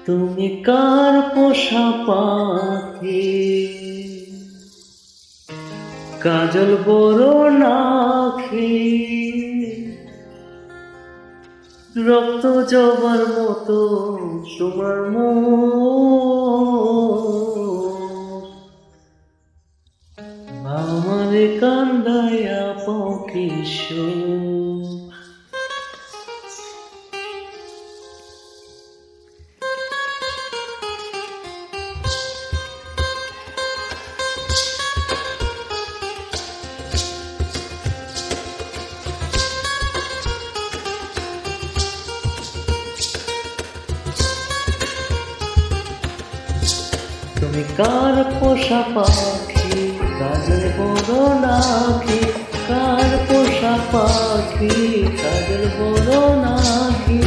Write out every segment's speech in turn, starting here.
তুমি কার পোষা পাখি, কাজল বড় নাখি, রক্ত জবার মতো তোমার মুখ, আমারে কান্দায়া পাও কিশোর। তুমি কার পোষা পাখি, কাজল বড় নাখি, কার পোষা পাখি, কাজল বড় নাখি,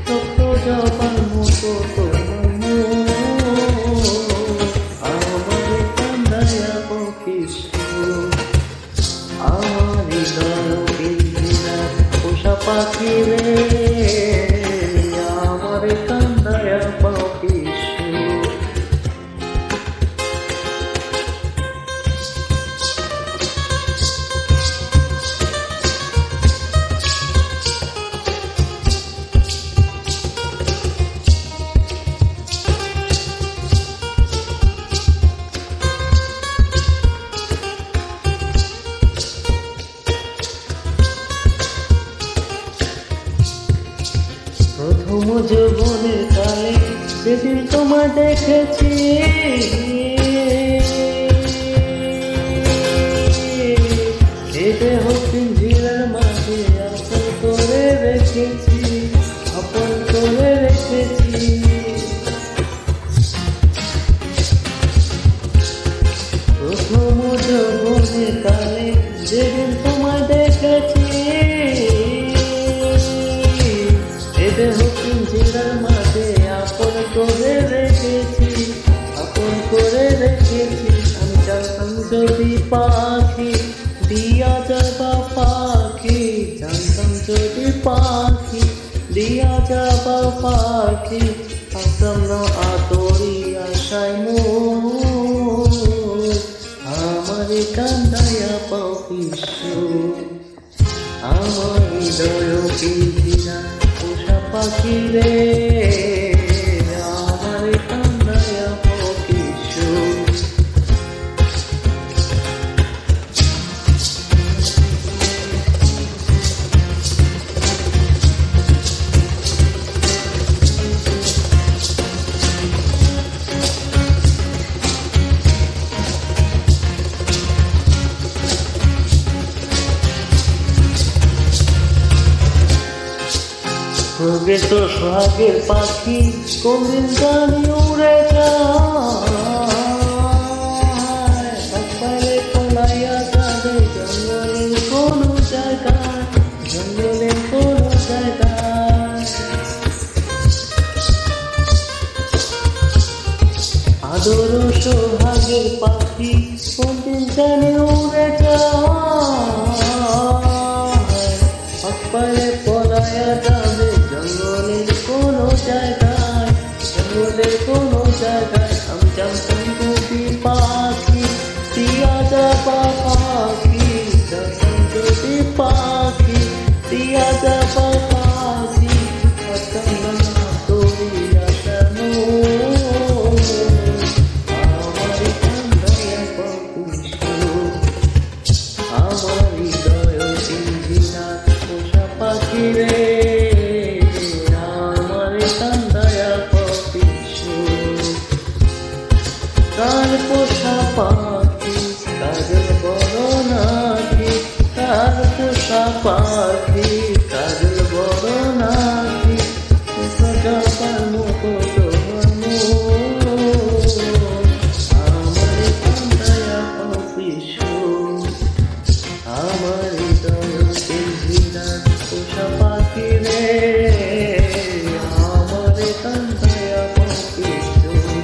রক্ত জবার মতো তোমার মুখ, আমার কান্দায়া পাও কিশোর। আমার হৃদয় পিঞ্জিরা পোষা পাখি রে, আমার কান্দায়া পাও কিশোর। প্রথম যৌবনের কালে যেদিন তোমায় দেখেছি, এ দেহ পিঞ্জিরার মাঝে আপন করে রেখেছি, আপন করে রেখেছি। প্রথম যৌবনের কালে যেদিন তোমায় দেখেছি, দেহ পিঞ্জিরার মাঝে আপন করে রেখেছি, আপন করে রেখেছি। আমি জানতাম যদি পাখি দিয়া যাবা পাখি, জানতাম যদি পাখি দিয়া যাবা পাখি, আসতাম না আতরি আশায় মোর, আমারে কান্দায়া পাও কিশোর। আমার হৃদয় পিঞ্জিরা পোষা পাখি রে, আমার কান্দায়া পাও কিশোর। প্রবেশ তো সোহাগের পাখি কোনদিন জানি উড়ে যায়, সকালে পলাইয়া যাবে জঙ্গলের কোনো জায়গায়, জঙ্গলের কোনো জায়গায়। আদর সোহাগের পাখি কোনদিন জানি উড়ে যায়, সকালে পলাইয়া যাবে জঙ্গলের কোনো জায়গায়, জঙ্গলের কোনো জায়গায়। আমি জানতাম যদি পাখি দিয়া যাবা পাখি, জানতাম যদি পাখি দিয়া যাবা পাখি, আসতাম না তোরি আশার মোর, আমার কান্দায়া পাও কিশোর। আমার হৃদয় পিঞ্জিরা পোষা পাখি রে, কার পোষা পাখি, কাজল বড় নাখি, কার পোষা পাখি, কাজল বড় নাখি, জবার মতো তোমার মুখ, আমার কান্দায়া পাও কিশোর। আমার হৃদয় পিঞ্জিরা পোষা পাখি রে, আমার কান্দায়া পাও কিশোর।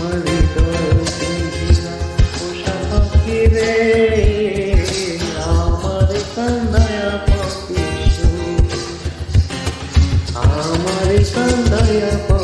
আমার হৃদয় পিঞ্জিরা পোষা পাখি রে, আমার কান্দায়া পাও কিশোর। ছায়া